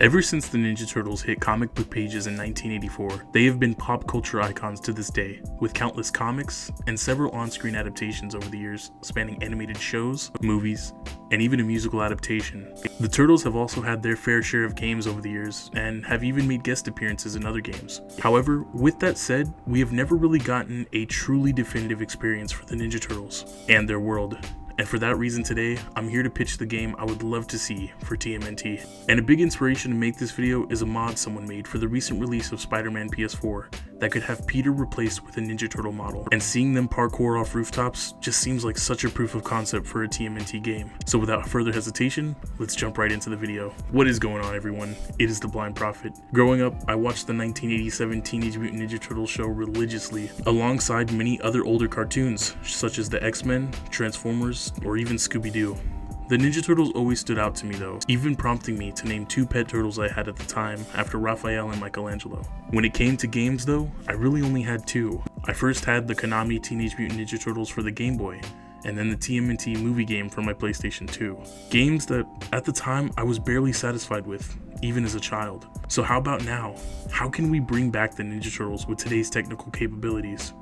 Ever since the Ninja Turtles hit comic book pages in 1984, they have been pop culture icons to this day, with countless comics and several on-screen adaptations over the years, spanning animated shows, movies, and even a musical adaptation. The Turtles have also had their fair share of games over the years, and have even made guest appearances in other games. However, with that said, we have never really gotten a truly definitive experience for the Ninja Turtles and their world. And for that reason today, I'm here to pitch the game I would love to see for TMNT. And a big inspiration to make this video is a mod someone made for the recent release of Spiderman PS4 that could have Peter replaced with a Ninja Turtle model. And seeing them parkour off rooftops just seems like such a proof of concept for a TMNT game. So without further hesitation, let's jump right into the video. What is going on, everyone? It is the Blind Prophet. Growing up, I watched the 1987 Teenage Mutant Ninja Turtles show religiously, alongside many other older cartoons, such as the X-Men, Transformers, or even Scooby-Doo. The Ninja Turtles always stood out to me though, even prompting me to name two pet turtles I had at the time after Raphael and Michelangelo. When it came to games though, I really only had two. I first had the Konami Teenage Mutant Ninja Turtles for the Game Boy, and then the TMNT movie game for my PlayStation 2. Games that, at the time, I was barely satisfied with, even as a child. So how about now? How can we bring back the Ninja Turtles with today's technical capabilities?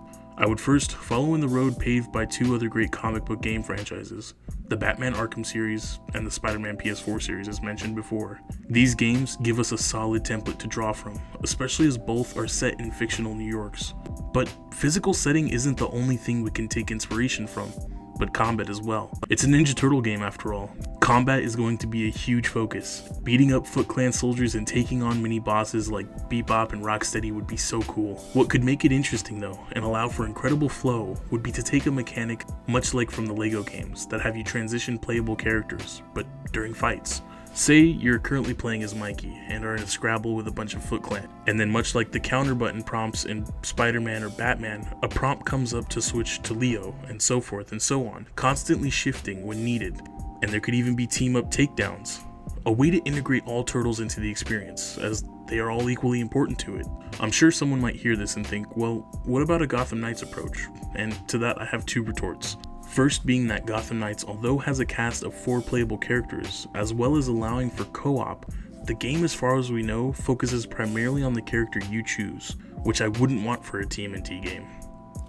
I would first follow in the road paved by two other great comic book game franchises, the Batman Arkham series and the Spiderman PS4 series as mentioned before. These games give us a solid template to draw from, especially as both are set in fictional New Yorks. But physical setting isn't the only thing we can take inspiration from, but combat as well. It's a Ninja Turtle game after all. Combat is going to be a huge focus. Beating up Foot Clan soldiers and taking on mini bosses like Bebop and Rocksteady would be so cool. What could make it interesting though, and allow for incredible flow, would be to take a mechanic much like from the LEGO games that have you transition playable characters, but during fights. Say you're currently playing as Mikey and are in a Scrabble with a bunch of Foot Clan, and then much like the counter button prompts in Spider-Man or Batman, a prompt comes up to switch to Leo, and so forth and so on, constantly shifting when needed. And there could even be team-up takedowns. A way to integrate all turtles into the experience, as they are all equally important to it. I'm sure someone might hear this and think, well, what about a Gotham Knights approach? And to that I have two retorts. First being that Gotham Knights, although has a cast of 4 playable characters, as well as allowing for co-op, the game as far as we know focuses primarily on the character you choose, which I wouldn't want for a TMNT game.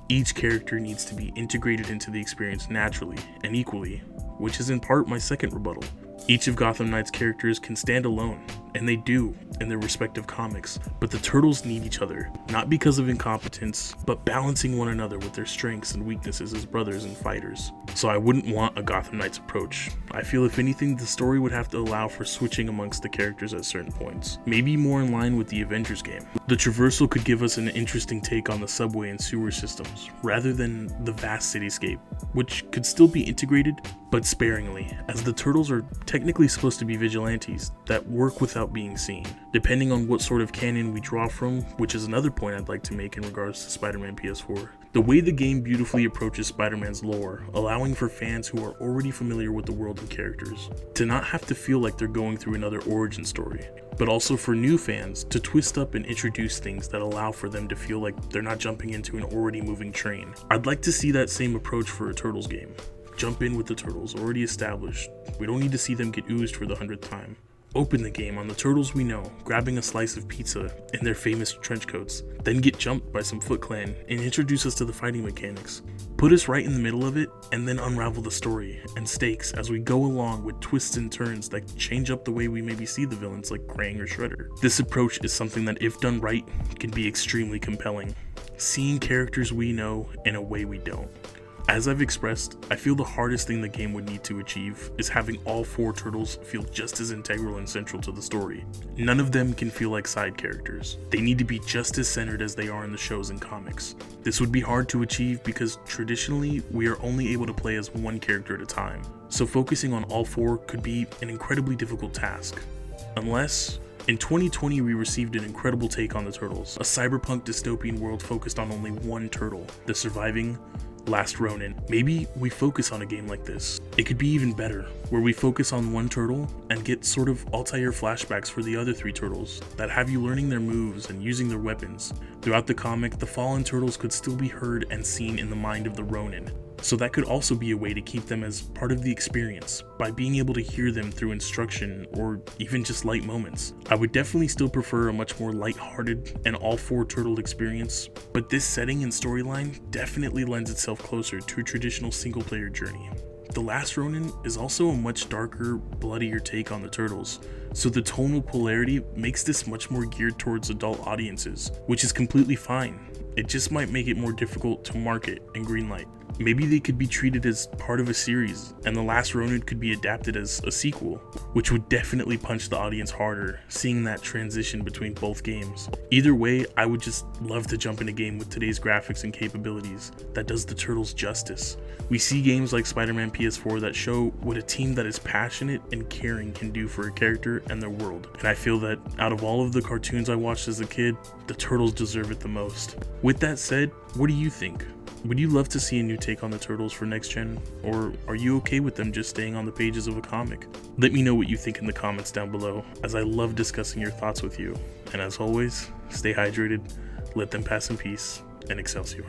Each character needs to be integrated into the experience naturally and equally, which is in part my second rebuttal. Each of Gotham Knights' characters can stand alone, and they do in their respective comics, but the Turtles need each other, not because of incompetence, but balancing one another with their strengths and weaknesses as brothers and fighters. So I wouldn't want a Gotham Knights approach. I feel if anything, the story would have to allow for switching amongst the characters at certain points, maybe more in line with the Avengers game. The traversal could give us an interesting take on the subway and sewer systems, rather than the vast cityscape, which could still be integrated, but sparingly, as the Turtles are technically supposed to be vigilantes that work without being seen, depending on what sort of canon we draw from, which is another point I'd like to make in regards to Spider-Man PS4. The way the game beautifully approaches Spider-Man's lore, allowing for fans who are already familiar with the world and characters to not have to feel like they're going through another origin story, but also for new fans to twist up and introduce things that allow for them to feel like they're not jumping into an already moving train. I'd like to see that same approach for a Turtles game. Jump in with the Turtles already established. We don't need to see them get oozed for the 100th time. Open the game on the Turtles we know, grabbing a slice of pizza in their famous trench coats, then get jumped by some Foot Clan and introduce us to the fighting mechanics. Put us right in the middle of it, and then unravel the story and stakes as we go along with twists and turns that change up the way we maybe see the villains like Krang or Shredder. This approach is something that, if done right, can be extremely compelling, seeing characters we know in a way we don't. As I've expressed, I feel the hardest thing the game would need to achieve is having all 4 turtles feel just as integral and central to the story. None of them can feel like side characters. They need to be just as centered as they are in the shows and comics. This would be hard to achieve because traditionally we are only able to play as one character at a time, so focusing on all 4 could be an incredibly difficult task. Unless, in 2020 we received an incredible take on the Turtles, a cyberpunk dystopian world focused on only one turtle, the surviving Last Ronin. Maybe we focus on a game like this. It could be even better, where we focus on one turtle and get sort of Altair flashbacks for the other 3 turtles that have you learning their moves and using their weapons. Throughout the comic, the fallen turtles could still be heard and seen in the mind of the Ronin. So that could also be a way to keep them as part of the experience by being able to hear them through instruction or even just light moments. I would definitely still prefer a much more lighthearted and all four turtle experience, but this setting and storyline definitely lends itself closer to a traditional single player journey. The Last Ronin is also a much darker, bloodier take on the turtles, so the tonal polarity makes this much more geared towards adult audiences, which is completely fine. It just might make it more difficult to market and greenlight. Maybe they could be treated as part of a series, and The Last Ronin could be adapted as a sequel, which would definitely punch the audience harder, seeing that transition between both games. Either way, I would just love to jump in a game with today's graphics and capabilities that does the turtles justice. We see games like Spiderman PS4 that show what a team that is passionate and caring can do for a character and their world, and I feel that out of all of the cartoons I watched as a kid, the turtles deserve it the most. With that said, what do you think? Would you love to see a new take on the turtles for next gen, or are you okay with them just staying on the pages of a comic? Let me know what you think in the comments down below, as I love discussing your thoughts with you. And as always, stay hydrated, let them pass in peace, and excelsior.